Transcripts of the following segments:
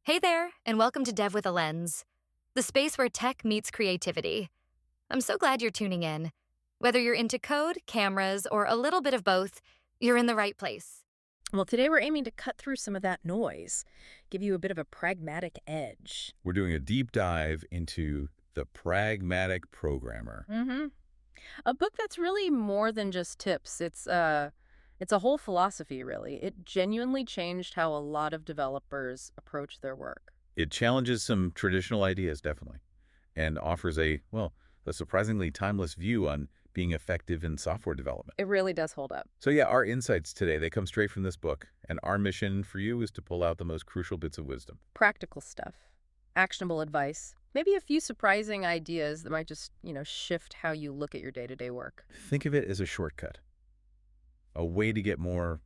Hey there, and welcome to Dev with a Lens, the space where tech meets creativity. I'm so glad you're tuning in. Whether you're into code, cameras, or a little bit of both, you're in the right place. Well, today we're aiming to cut through some of that noise, give you a bit of a pragmatic edge. We're doing a deep dive into the Pragmatic Programmer. A book that's really more than just tips. It's a whole philosophy, really. It genuinely changed how a lot of developers approach their work. It challenges some traditional ideas, definitely, and offers a surprisingly timeless view on being effective in software development. It really does hold up. So yeah, our insights today, they come straight from this book, and our mission for you is to pull out the most crucial bits of wisdom. Practical stuff, actionable advice, maybe a few surprising ideas that might just, shift how you look at your day-to-day work. Think of it as a shortcut, a way to get more,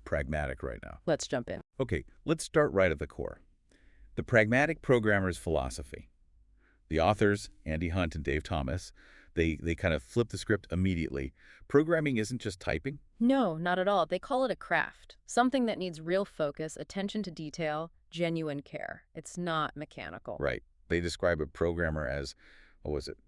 pragmatic right now. Let's jump in. Okay, let's start right at the core. The Pragmatic Programmer's Philosophy. The authors, Andy Hunt and Dave Thomas, they kind of flip the script immediately. Programming isn't just typing. No, not at all. They call it a craft, something that needs real focus, attention to detail, genuine care. It's not mechanical. Right. They describe a programmer as,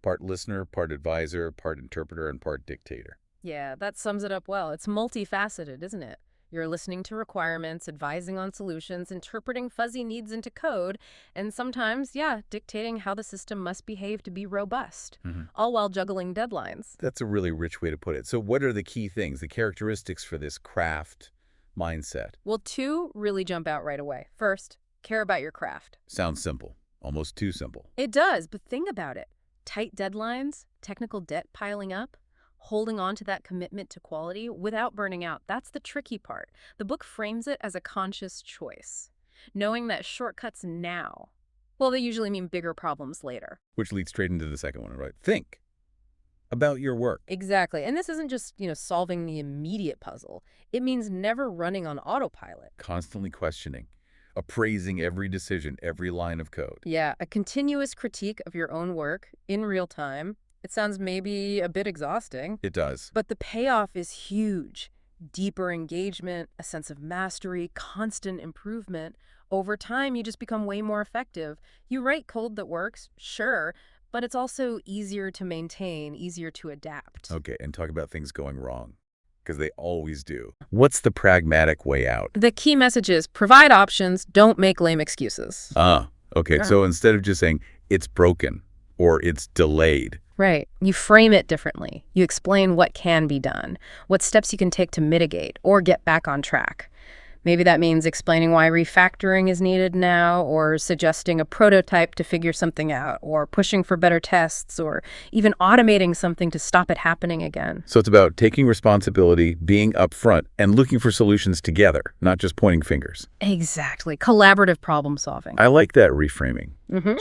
part listener, part advisor, part interpreter, and part dictator. Yeah, that sums it up well. It's multifaceted, isn't it? You're listening to requirements, advising on solutions, interpreting fuzzy needs into code, and sometimes, dictating how the system must behave to be robust, all while juggling deadlines. That's a really rich way to put it. So what are the key things, the characteristics for this craft mindset? Well, two really jump out right away. First, care about your craft. Sounds simple, almost too simple. It does, but think about it. Tight deadlines, technical debt piling up, holding on to that commitment to quality without burning out. That's the tricky part. The book frames it as a conscious choice, knowing that shortcuts now, they usually mean bigger problems later. Which leads straight into the second one, right? Think about your work. Exactly. And this isn't just, solving the immediate puzzle. It means never running on autopilot. Constantly questioning, appraising every decision, every line of code. Yeah, a continuous critique of your own work in real time. It sounds maybe a bit exhausting. It does. But the payoff is huge. Deeper engagement, a sense of mastery, constant improvement. Over time, you just become way more effective. You write code that works, sure, but it's also easier to maintain, easier to adapt. Okay, and talk about things going wrong, because they always do. What's the pragmatic way out? The key message is provide options, don't make lame excuses. Okay, so instead of just saying it's broken or it's delayed. Right. You frame it differently. You explain what can be done, what steps you can take to mitigate or get back on track. Maybe that means explaining why refactoring is needed now, or suggesting a prototype to figure something out, or pushing for better tests, or even automating something to stop it happening again. So it's about taking responsibility, being upfront, and looking for solutions together, not just pointing fingers. Exactly. Collaborative problem solving. I like that reframing.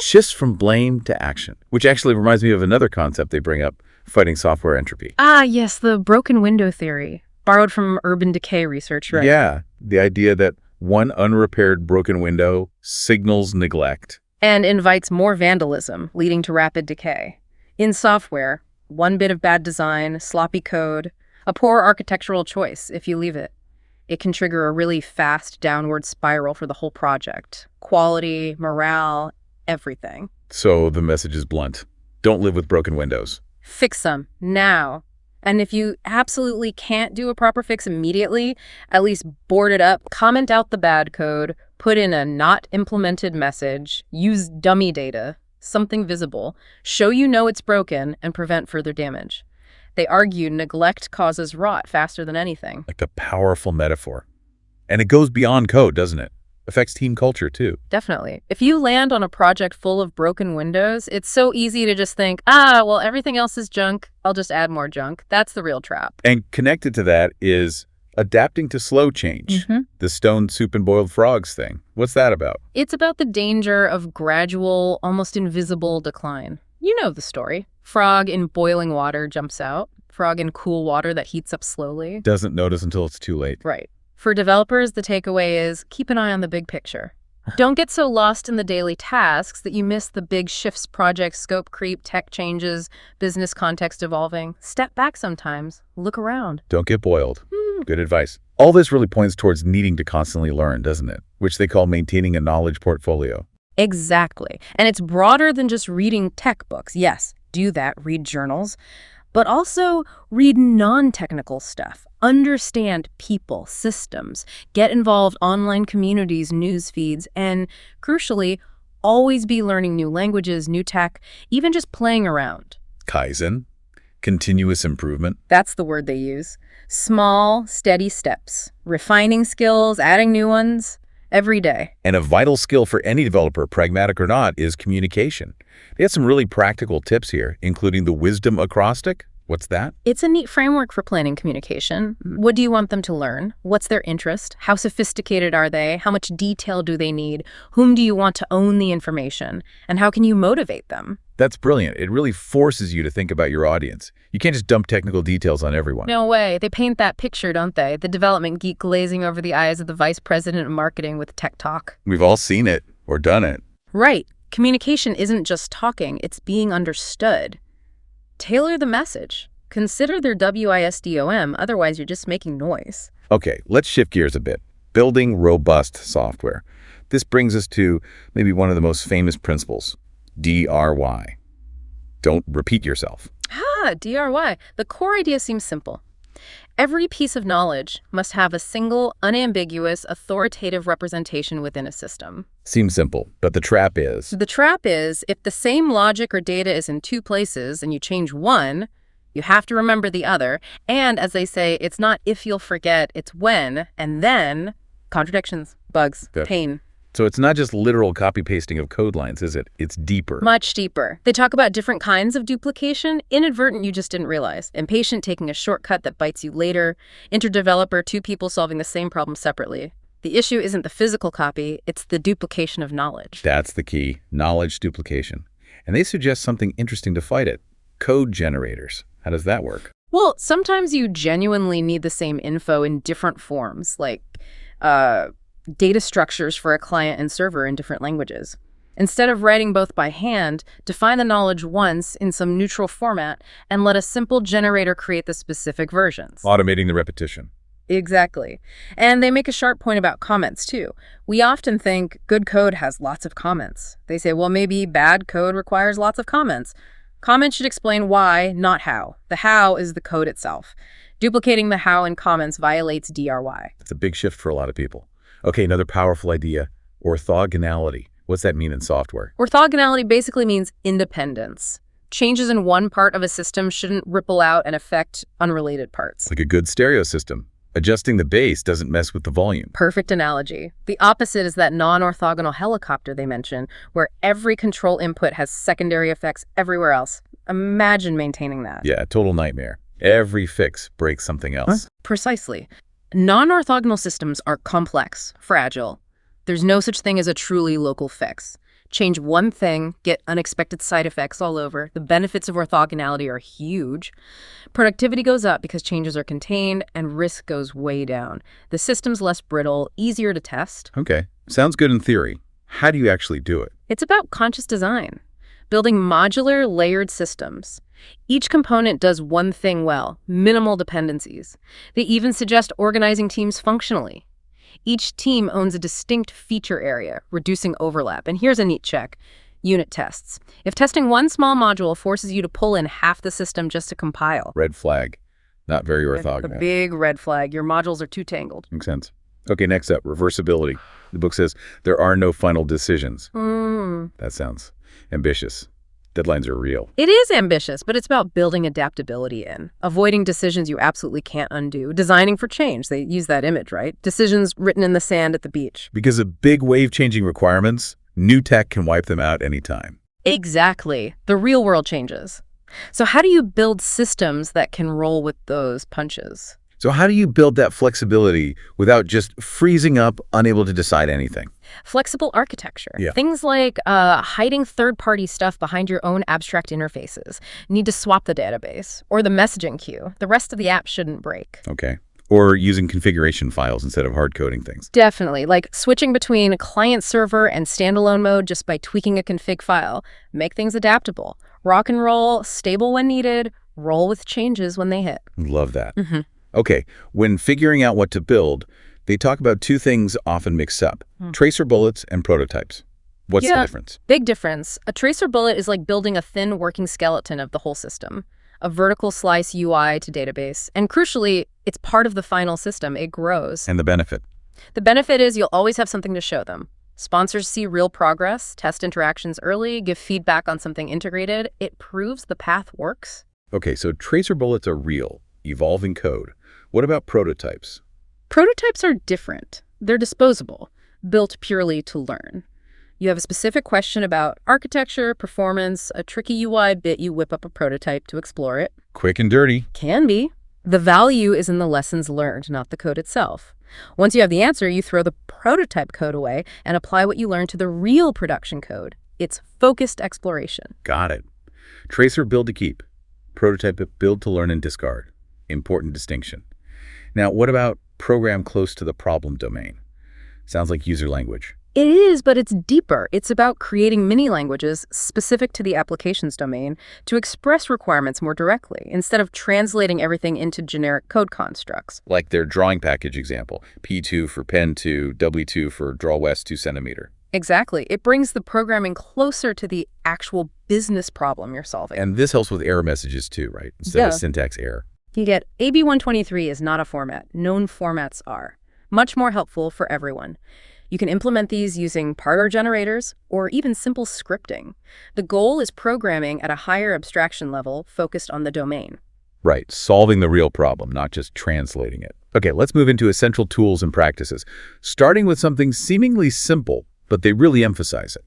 Shifts from blame to action, which actually reminds me of another concept they bring up, fighting software entropy. Ah, yes, the broken window theory. Borrowed from urban decay research, right? Yeah, the idea that one unrepaired broken window signals neglect. And invites more vandalism, leading to rapid decay. In software, one bit of bad design, sloppy code, a poor architectural choice if you leave it. It can trigger a really fast downward spiral for the whole project. Quality, morale, everything. So the message is blunt. Don't live with broken windows. Fix them, now. And if you absolutely can't do a proper fix immediately, at least board it up, comment out the bad code, put in a not implemented message, use dummy data, something visible, show you know it's broken, and prevent further damage. They argue neglect causes rot faster than anything. Like a powerful metaphor. And it goes beyond code, doesn't it? Affects team culture, too. Definitely. If you land on a project full of broken windows, it's so easy to just think, everything else is junk. I'll just add more junk. That's the real trap. And connected to that is adapting to slow change. The stone soup and boiled frogs thing. What's that about? It's about the danger of gradual, almost invisible decline. You know the story. Frog in boiling water jumps out. Frog in cool water that heats up slowly. Doesn't notice until it's too late. Right. For developers, the takeaway is keep an eye on the big picture. Don't get so lost in the daily tasks that you miss the big shifts, project scope creep, tech changes, business context evolving. Step back sometimes. Look around. Don't get boiled. Good advice. All this really points towards needing to constantly learn, doesn't it? Which they call maintaining a knowledge portfolio. Exactly. And it's broader than just reading tech books. Yes, do that, read journals, but also read non-technical stuff. Understand people, systems, get involved online communities, news feeds, and crucially, always be learning new languages, new tech, even just playing around. Kaizen, continuous improvement. That's the word they use. Small, steady steps, refining skills, adding new ones. Every day. And a vital skill for any developer, pragmatic or not, is communication. They had some really practical tips here, including the wisdom acrostic. What's that? It's a neat framework for planning communication. What do you want them to learn? What's their interest? How sophisticated are they? How much detail do they need? Whom do you want to own the information? And how can you motivate them? That's brilliant. It really forces you to think about your audience. You can't just dump technical details on everyone. No way. They paint that picture, don't they? The development geek glazing over the eyes of the vice president of marketing with tech talk. We've all seen it or done it. Right. Communication isn't just talking, it's being understood. Tailor the message. Consider their WISDOM, otherwise you're just making noise. Okay, let's shift gears a bit. Building robust software. This brings us to maybe one of the most famous principles, DRY. Don't repeat yourself. DRY. The core idea seems simple. Every piece of knowledge must have a single, unambiguous, authoritative representation within a system. Seems simple, but the trap is... The trap is, if the same logic or data is in two places and you change one, you have to remember the other. And as they say, it's not if you'll forget, it's when, and then contradictions, bugs, pain. So it's not just literal copy-pasting of code lines, is it? It's deeper. Much deeper. They talk about different kinds of duplication, inadvertent you just didn't realize, impatient taking a shortcut that bites you later, interdeveloper, two people solving the same problem separately. The issue isn't the physical copy, it's the duplication of knowledge. That's the key, knowledge duplication. And they suggest something interesting to fight it, code generators. How does that work? Well, sometimes you genuinely need the same info in different forms, like data structures for a client and server in different languages. Instead of writing both by hand, define the knowledge once in some neutral format and let a simple generator create the specific versions. Automating the repetition. Exactly. And they make a sharp point about comments, too. We often think good code has lots of comments. They say, well, maybe bad code requires lots of comments. Comments should explain why, not how. The how is the code itself. Duplicating the how in comments violates DRY. It's a big shift for a lot of people. Okay, another powerful idea, orthogonality. What's that mean in software? Orthogonality basically means independence. Changes in one part of a system shouldn't ripple out and affect unrelated parts. Like a good stereo system. Adjusting the bass doesn't mess with the volume. Perfect analogy. The opposite is that non-orthogonal helicopter they mention, where every control input has secondary effects everywhere else. Imagine maintaining that. Yeah, total nightmare. Every fix breaks something else. Precisely. Non-orthogonal systems are complex, fragile. There's no such thing as a truly local fix. Change one thing, get unexpected side effects all over. The benefits of orthogonality are huge. Productivity goes up because changes are contained, and risk goes way down. The system's less brittle, easier to test. Okay, sounds good in theory. How do you actually do it? It's about conscious design, building modular, layered systems. Each component does one thing well, minimal dependencies. They even suggest organizing teams functionally. Each team owns a distinct feature area, reducing overlap. And here's a neat check. Unit tests. If testing one small module forces you to pull in half the system just to compile. Red flag. Not very orthogonal. A big red flag. Your modules are too tangled. Makes sense. Okay, next up, reversibility. The book says there are no final decisions. That sounds ambitious. Deadlines are real. It is ambitious, but it's about building adaptability in, avoiding decisions you absolutely can't undo, designing for change. They use that image, right? Decisions written in the sand at the beach. Because of big wave-changing requirements, new tech can wipe them out anytime. Exactly. The real world changes. So how do you build systems that can roll with those punches? So how do you build that flexibility without just freezing up, unable to decide anything? Flexible architecture. Yeah. Things like hiding third-party stuff behind your own abstract interfaces. Need to swap the database or the messaging queue. The rest of the app shouldn't break. Okay. Or using configuration files instead of hard coding things. Definitely, like switching between client server and standalone mode just by tweaking a config file. Make things adaptable. Rock and roll, stable when needed, roll with changes when they hit. Love that. Okay, when figuring out what to build, they talk about two things often mixed up, tracer bullets and prototypes. What's the difference? Big difference. A tracer bullet is like building a thin working skeleton of the whole system. A vertical slice UI to database. And crucially, it's part of the final system. It grows. And the benefit? The benefit is you'll always have something to show them. Sponsors see real progress, test interactions early, give feedback on something integrated. It proves the path works. Okay, so tracer bullets are real, evolving code. What about prototypes? Prototypes are different. They're disposable, built purely to learn. You have a specific question about architecture, performance, a tricky UI bit, you whip up a prototype to explore it. Quick and dirty. Can be. The value is in the lessons learned, not the code itself. Once you have the answer, you throw the prototype code away and apply what you learned to the real production code. It's focused exploration. Got it. Tracer build to keep. Prototype build to learn and discard. Important distinction. Now, what about program close to the problem domain? Sounds like user language. It is, but it's deeper. It's about creating mini-languages specific to the application's domain to express requirements more directly, instead of translating everything into generic code constructs. Like their drawing package example, P2 for pen 2, W2 for draw west 2 centimeter. Exactly. It brings the programming closer to the actual business problem you're solving. And this helps with error messages too, right? Instead of syntax error. You get AB123 is not a format. Known formats are. Much more helpful for everyone. You can implement these using parser generators or even simple scripting. The goal is programming at a higher abstraction level focused on the domain. Right, solving the real problem, not just translating it. Okay, let's move into essential tools and practices, starting with something seemingly simple, but they really emphasize it.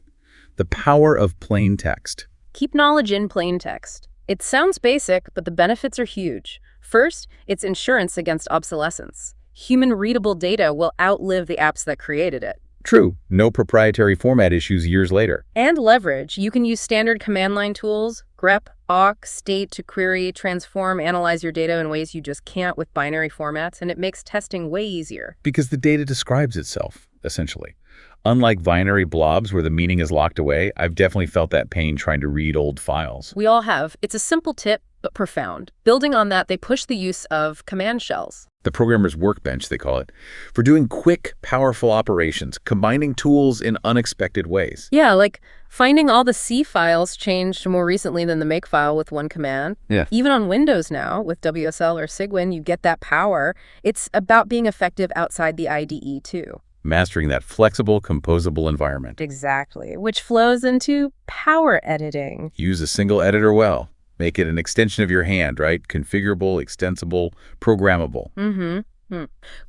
The power of plain text. Keep knowledge in plain text. It sounds basic, but the benefits are huge. First, it's insurance against obsolescence. Human-readable data will outlive the apps that created it. True, no proprietary format issues years later. And leverage. You can use standard command line tools, grep, awk, state to query, transform, analyze your data in ways you just can't with binary formats, and it makes testing way easier. Because the data describes itself, essentially. Unlike binary blobs where the meaning is locked away, I've definitely felt that pain trying to read old files. We all have. It's a simple tip, but profound. Building on that, they push the use of command shells. The programmer's workbench, they call it, for doing quick, powerful operations, combining tools in unexpected ways. Yeah, like finding all the C files changed more recently than the make file with one command. Yeah. Even on Windows now, with WSL or Cygwin, you get that power. It's about being effective outside the IDE, too. Mastering that flexible, composable environment. Exactly, which flows into power editing. Use a single editor well. Make it an extension of your hand, right? Configurable, extensible, programmable.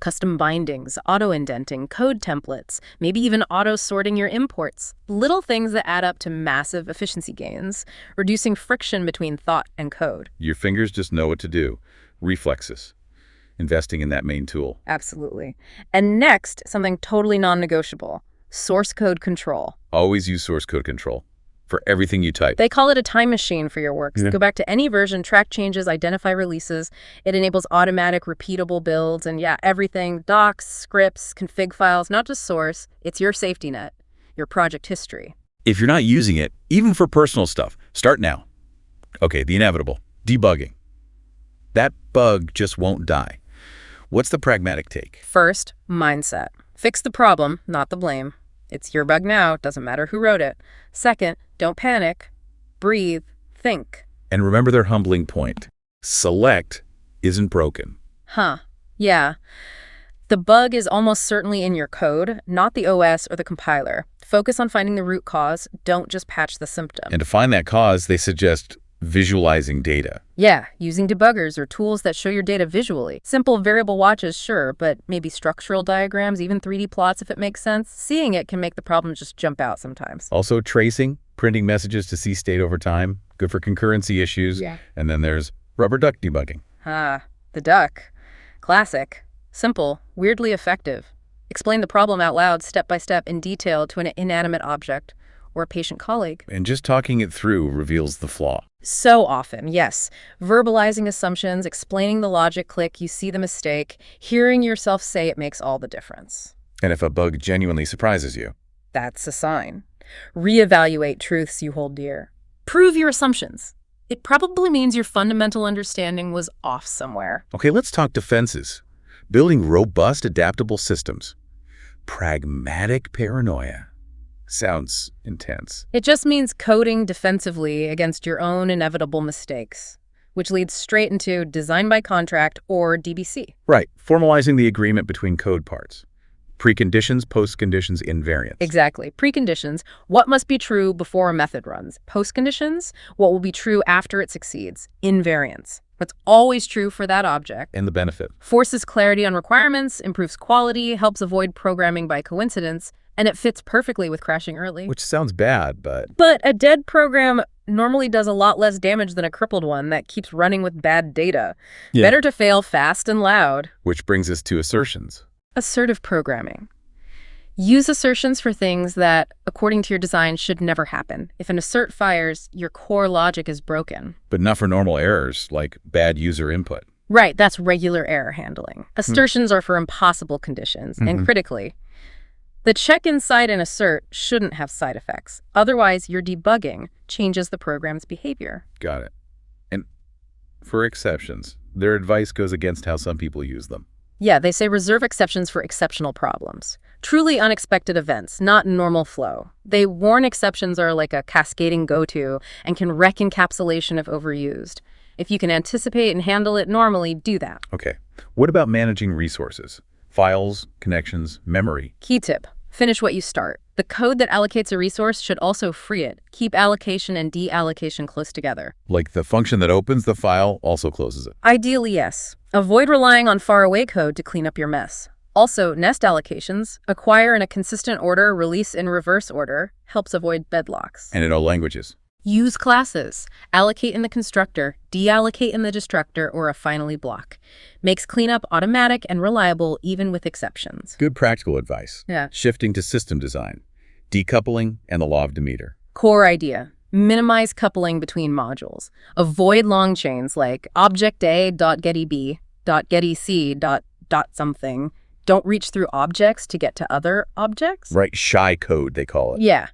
Custom bindings, auto-indenting, code templates, maybe even auto-sorting your imports. Little things that add up to massive efficiency gains, reducing friction between thought and code. Your fingers just know what to do. Reflexes. Investing in that main tool. Absolutely. And next, something totally non-negotiable, source code control. Always use source code control for everything you type. They call it a time machine for your works. Go back to any version, track changes, identify releases. It enables automatic, repeatable builds, and everything, docs, scripts, config files, not just source. It's your safety net, your project history. If you're not using it, even for personal stuff, start now. Okay, the inevitable, debugging. That bug just won't die. What's the pragmatic take? First, mindset. Fix the problem, not the blame. It's your bug now, doesn't matter who wrote it. Second, don't panic. Breathe. Think. And remember their humbling point. Select isn't broken. Yeah. The bug is almost certainly in your code, not the OS or the compiler. Focus on finding the root cause. Don't just patch the symptom. And to find that cause, they suggest visualizing data. Yeah, using debuggers or tools that show your data visually. Simple variable watches, sure, but maybe structural diagrams, even 3D plots if it makes sense. Seeing it can make the problem just jump out sometimes. Also tracing, printing messages to see state over time. Good for concurrency issues. Yeah. And then there's rubber duck debugging. The duck. Classic. Simple, weirdly effective. Explain the problem out loud, step by step, in detail to an inanimate object or a patient colleague. And just talking it through reveals the flaw. So often, yes. Verbalizing assumptions, explaining the logic click, you see the mistake, hearing yourself say it makes all the difference. And if a bug genuinely surprises you? That's a sign. Reevaluate truths you hold dear. Prove your assumptions. It probably means your fundamental understanding was off somewhere. Okay, let's talk defenses. Building robust, adaptable systems. Pragmatic paranoia. Sounds intense. It just means coding defensively against your own inevitable mistakes, which leads straight into design by contract or DBC. Right, formalizing the agreement between code parts. Preconditions, postconditions, invariants. Exactly. Preconditions, what must be true before a method runs. Postconditions, what will be true after it succeeds. Invariants, what's always true for that object. And the benefit. Forces clarity on requirements, improves quality, helps avoid programming by coincidence, and it fits perfectly with crashing early. Which sounds bad, but... But a dead program normally does a lot less damage than a crippled one that keeps running with bad data. Yeah. Better to fail fast and loud. Which brings us to assertions. Assertive programming. Use assertions for things that, according to your design, should never happen. If an assert fires, your core logic is broken. But not for normal errors, like bad user input. Right, that's regular error handling. Assertions are for impossible conditions, and critically, the check inside an assert shouldn't have side effects. Otherwise, your debugging changes the program's behavior. Got it. And for exceptions, their advice goes against how some people use them. Yeah, they say reserve exceptions for exceptional problems. Truly unexpected events, not normal flow. They warn exceptions are like a cascading go-to and can wreck encapsulation if overused. If you can anticipate and handle it normally, do that. Okay. What about managing resources? Files, connections, memory. Key tip, finish what you start. The code that allocates a resource should also free it. Keep allocation and deallocation close together. Like the function that opens the file also closes it. Ideally, yes. Avoid relying on faraway code to clean up your mess. Also, nest allocations, acquire in a consistent order, release in reverse order, helps avoid bedlocks. And in all languages. Use classes. Allocate in the constructor, deallocate in the destructor, or a finally block. Makes cleanup automatic and reliable even with exceptions. Good practical advice. Yeah. Shifting to system design. Decoupling and the law of Demeter. Core idea. Minimize coupling between modules. Avoid long chains like object A.gettyB.gettyC. Don't reach through objects to get to other objects. Right, shy code, they call it. Yeah.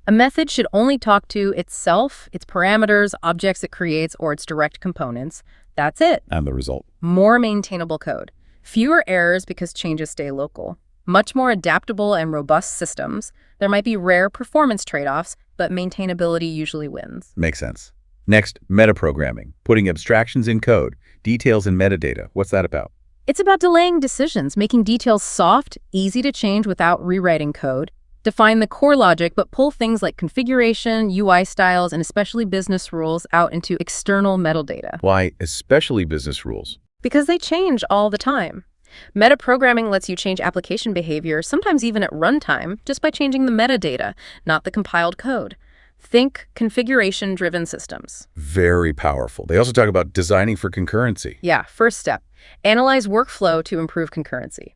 A method should only talk to itself, its parameters, objects it creates, or its direct components. That's it. And the result. More maintainable code. Fewer errors because changes stay local. Much more adaptable and robust systems. There might be rare performance trade-offs, but maintainability usually wins. Makes sense. Next, metaprogramming. Putting abstractions in code. Details in metadata. What's that about? It's about delaying decisions, making details soft, easy to change without rewriting code. Define the core logic, but pull things like configuration, UI styles, and especially business rules out into external metadata. Why especially business rules? Because they change all the time. Metaprogramming lets you change application behavior, sometimes even at runtime, just by changing the metadata, not the compiled code. Think configuration-driven systems. Very powerful. They also talk about designing for concurrency. Yeah, first step. Analyze workflow to improve concurrency.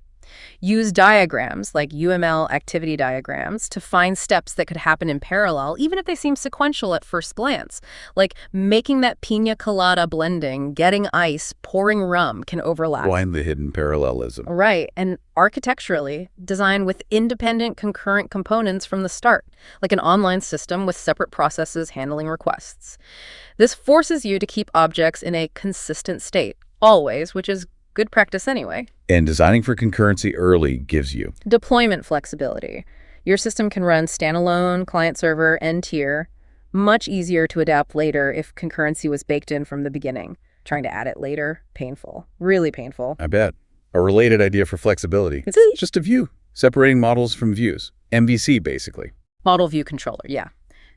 Use diagrams like UML activity diagrams to find steps that could happen in parallel, even if they seem sequential at first glance. Like making that pina colada blending, getting ice, pouring rum can overlap. Find the hidden parallelism. Right, and architecturally, design with independent concurrent components from the start, like an online system with separate processes handling requests. This forces you to keep objects in a consistent state, always, which is good practice anyway. And designing for concurrency early gives you Deployment flexibility. Your system can run standalone, client-server, and tier. Much easier to adapt later if concurrency was baked in from the beginning. Trying to add it later, painful. Really painful. I bet. A related idea for flexibility. It's just a view. Separating models from views. MVC, basically. Model view controller, yeah.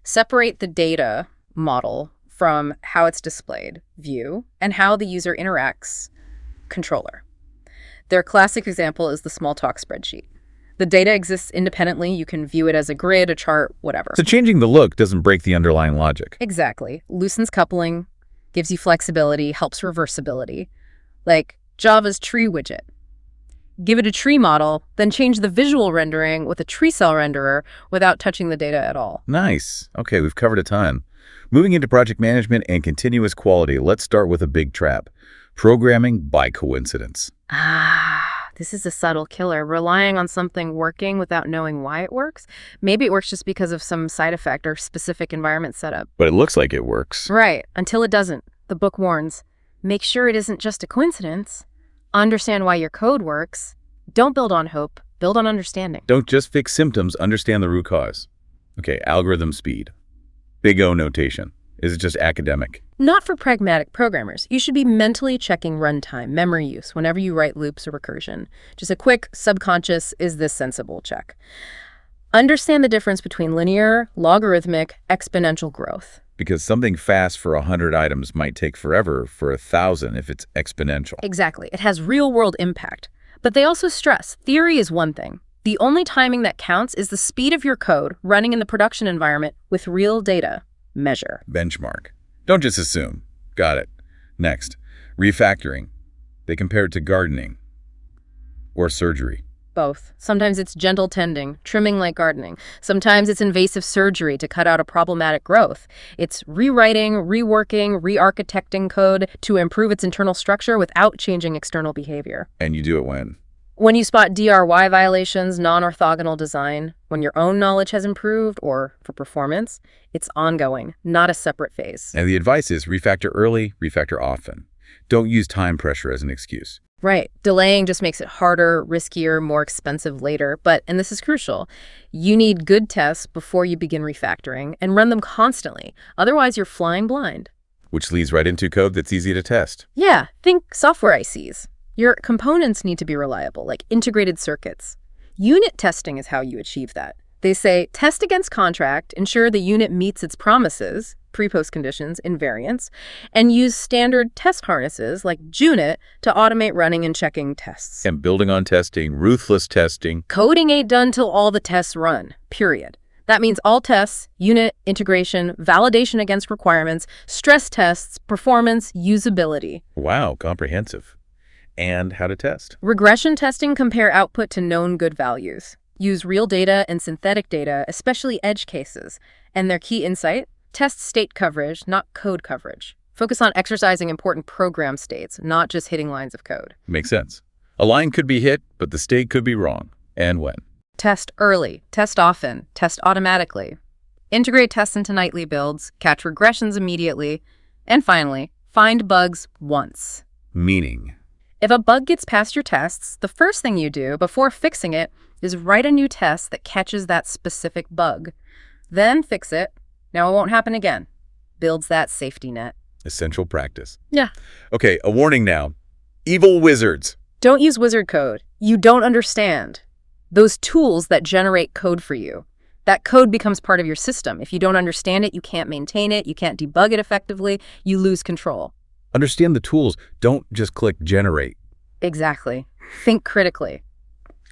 Separate the data model from how it's displayed, view, and how the user interacts, controller. Their classic example is the Smalltalk spreadsheet. The data exists independently. You can view it as a grid, a chart, whatever. So changing the look doesn't break the underlying logic. Exactly. Loosens coupling, gives you flexibility, helps reversibility. Like Java's tree widget. Give it a tree model, then change the visual rendering with a tree cell renderer without touching the data at all. Nice. Okay, we've covered a ton. Moving into project management and continuous quality, let's start with a big trap. Programming by coincidence. This is a subtle killer, relying on something working without knowing why it works. Maybe it works just because of some side effect or specific environment setup. But it looks like it works. Right, until it doesn't. The book warns. Make sure it isn't just a coincidence. Understand why your code works. Don't build on hope, build on understanding. Don't just fix symptoms, understand the root cause. Okay, algorithm speed. Big O notation. Is it just academic? Not for pragmatic programmers. You should be mentally checking runtime, memory use, whenever you write loops or recursion. Just a quick subconscious, is this sensible check. Understand the difference between linear, logarithmic, exponential growth. Because something fast for 100 items might take forever for 1,000 if it's exponential. Exactly. It has real-world impact. But they also stress, theory is one thing. The only timing that counts is the speed of your code running in the production environment with real data. Measure. Benchmark. Don't just assume. Got it. Next, refactoring. They compare it to gardening or surgery. Both. Sometimes it's gentle tending, trimming like gardening. Sometimes it's invasive surgery to cut out a problematic growth. It's rewriting, reworking, re-architecting code to improve its internal structure without changing external behavior. And you do it when? When you spot DRY violations, non-orthogonal design, when your own knowledge has improved, or for performance, it's ongoing, not a separate phase. And the advice is refactor early, refactor often. Don't use time pressure as an excuse. Right. Delaying just makes it harder, riskier, more expensive later. But, and this is crucial, you need good tests before you begin refactoring and run them constantly. Otherwise, you're flying blind. Which leads right into code that's easy to test. Yeah, think software ICs. Your components need to be reliable, like integrated circuits. Unit testing is how you achieve that. They say, test against contract, ensure the unit meets its promises, pre-post conditions, invariants, and use standard test harnesses like Junit to automate running and checking tests. And building on testing, ruthless testing. Coding ain't done till all the tests run, period. That means all tests, unit, integration, validation against requirements, stress tests, performance, usability. Wow, comprehensive. And how to test. Regression testing compare output to known good values. Use real data and synthetic data, especially edge cases. And their key insight? Test state coverage, not code coverage. Focus on exercising important program states, not just hitting lines of code. Makes sense. A line could be hit, but the state could be wrong. And when? Test early, test often, test automatically. Integrate tests into nightly builds, catch regressions immediately. And finally, find bugs once. Meaning? If a bug gets past your tests, the first thing you do before fixing it is write a new test that catches that specific bug. Then fix it. Now it won't happen again. Builds that safety net. Essential practice. Yeah. Okay, a warning now. Evil wizards. Don't use wizard code. You don't understand. Those tools that generate code for you. That code becomes part of your system. If you don't understand it, you can't maintain it, you can't debug it effectively, you lose control. Understand the tools. Don't just click generate. Exactly. Think critically.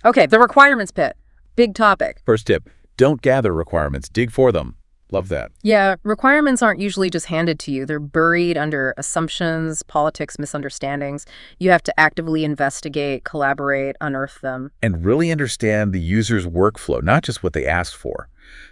Okay, the requirements pit. Big topic. First tip, don't gather requirements. Dig for them. Love that. Yeah, requirements aren't usually just handed to you. They're buried under assumptions, politics, misunderstandings. You have to actively investigate, collaborate, unearth them. And really understand the user's workflow, not just what they asked for.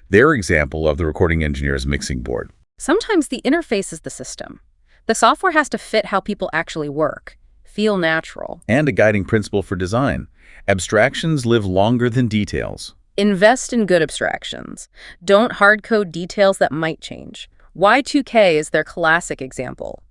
Their example of the recording engineer's mixing board. Sometimes the interface is the system. The software has to fit how people actually work, feel natural. And a guiding principle for design. Abstractions live longer than details. Invest in good abstractions. Don't hard code details that might change. Y2K is their classic example.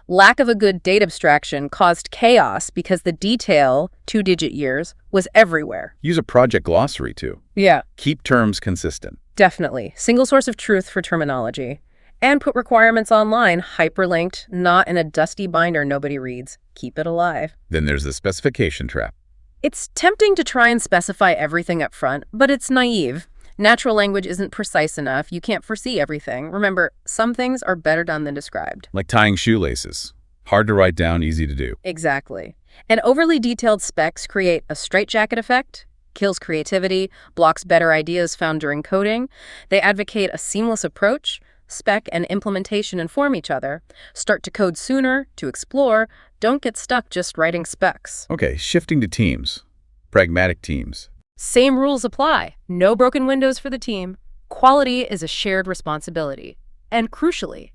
Lack of a good date abstraction caused chaos because the detail, 2-digit years, was everywhere. Use a project glossary too. Yeah. Keep terms consistent. Definitely. Single source of truth for terminology. And put requirements online, hyperlinked, not in a dusty binder nobody reads. Keep it alive. Then there's the specification trap. It's tempting to try and specify everything up front, but it's naive. Natural language isn't precise enough. You can't foresee everything. Remember, some things are better done than described. Like tying shoelaces. Hard to write down, easy to do. Exactly. And overly detailed specs create a straitjacket effect, kills creativity, blocks better ideas found during coding. They advocate a seamless approach. Spec and implementation inform each other. Start to code sooner, to explore. Don't get stuck just writing specs. Okay, shifting to teams. Pragmatic teams. Same rules apply. No broken windows for the team. Quality is a shared responsibility. And crucially,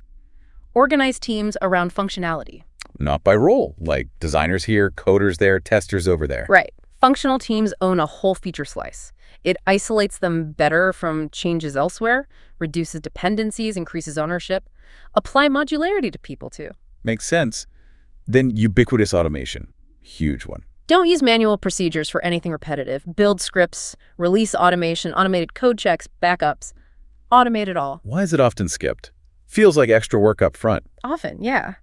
organize teams around functionality. Not by role, like designers here, coders there, testers over there. Right. Functional teams own a whole feature slice. It isolates them better from changes elsewhere, reduces dependencies, increases ownership. Apply modularity to people, too. Makes sense. Then ubiquitous automation. Huge one. Don't use manual procedures for anything repetitive. Build scripts, release automation, automated code checks, backups. Automate it all. Why is it often skipped? Feels like extra work up front. Often, yeah.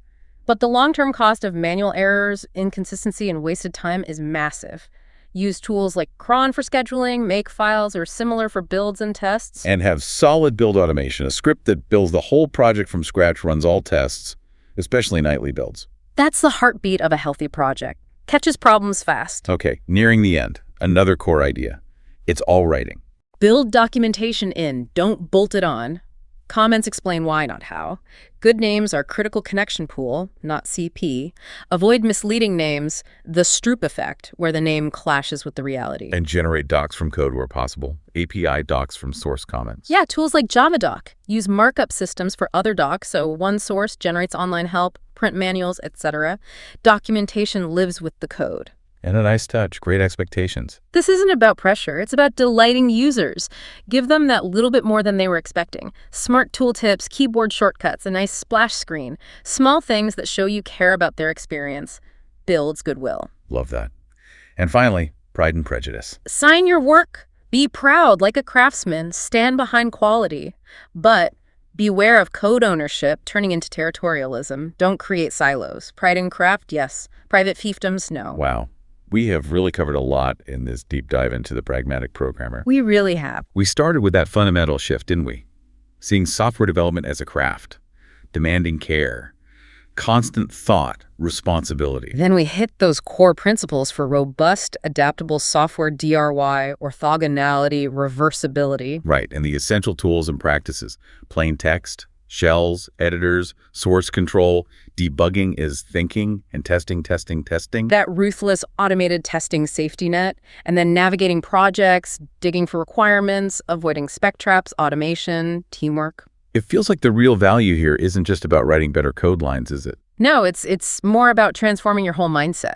But the long-term cost of manual errors, inconsistency, and wasted time is massive. Use tools like cron for scheduling, Makefiles, or similar for builds and tests. And have solid build automation, a script that builds the whole project from scratch, runs all tests, especially nightly builds. That's the heartbeat of a healthy project. Catches problems fast. Okay, nearing the end. Another core idea. It's all writing. Build documentation in, don't bolt it on. Comments explain why, not how. Good names are critical connection pool, not CP. Avoid misleading names, the Stroop effect, where the name clashes with the reality. And generate docs from code where possible. API docs from source comments. Yeah, tools like JavaDoc. Use markup systems for other docs, so one source generates online help, print manuals, etc. Documentation lives with the code. And a nice touch, great expectations. This isn't about pressure, it's about delighting users. Give them that little bit more than they were expecting. Smart tooltips, keyboard shortcuts, a nice splash screen. Small things that show you care about their experience. Builds goodwill. Love that. And finally, Pride and Prejudice. Sign your work. Be proud like a craftsman. Stand behind quality. But beware of code ownership turning into territorialism. Don't create silos. Pride in craft, yes. Private fiefdoms, no. Wow. We have really covered a lot in this deep dive into the Pragmatic Programmer. We really have. We started with that fundamental shift, didn't we? Seeing software development as a craft, demanding care, constant thought, responsibility. Then we hit those core principles for robust, adaptable software DRY, orthogonality, reversibility. Right, and the essential tools and practices. Plain text, shells, editors, source control, debugging is thinking, and testing. That ruthless automated testing safety net, and then navigating projects, digging for requirements, avoiding spec traps, automation, teamwork. It feels like the real value here isn't just about writing better code lines, is it? No, it's more about transforming your whole mindset.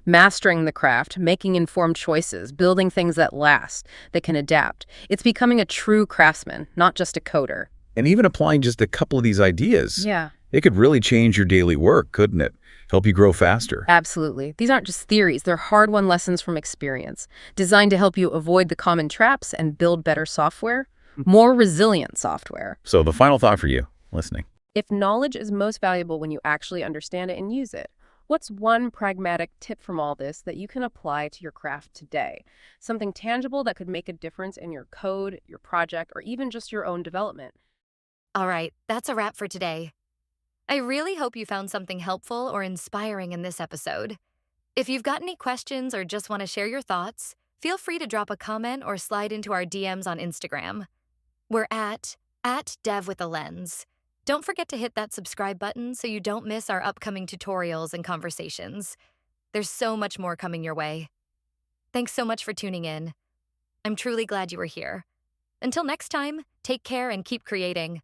Mastering the craft, making informed choices, building things that last, that can adapt. It's becoming a true craftsman, not just a coder. And even applying just a couple of these ideas. Yeah. It could really change your daily work, couldn't it? Help you grow faster. Absolutely. These aren't just theories. They're hard-won lessons from experience, designed to help you avoid the common traps and build better software, more resilient software. So the final thought for you, listening. If knowledge is most valuable when you actually understand it and use it, what's one pragmatic tip from all this that you can apply to your craft today? Something tangible that could make a difference in your code, your project, or even just your own development. All right, that's a wrap for today. I really hope you found something helpful or inspiring in this episode. If you've got any questions or just want to share your thoughts, feel free to drop a comment or slide into our DMs on Instagram. We're at @devwithalens. Don't forget to hit that subscribe button so you don't miss our upcoming tutorials and conversations. There's so much more coming your way. Thanks so much for tuning in. I'm truly glad you were here. Until next time, take care and keep creating.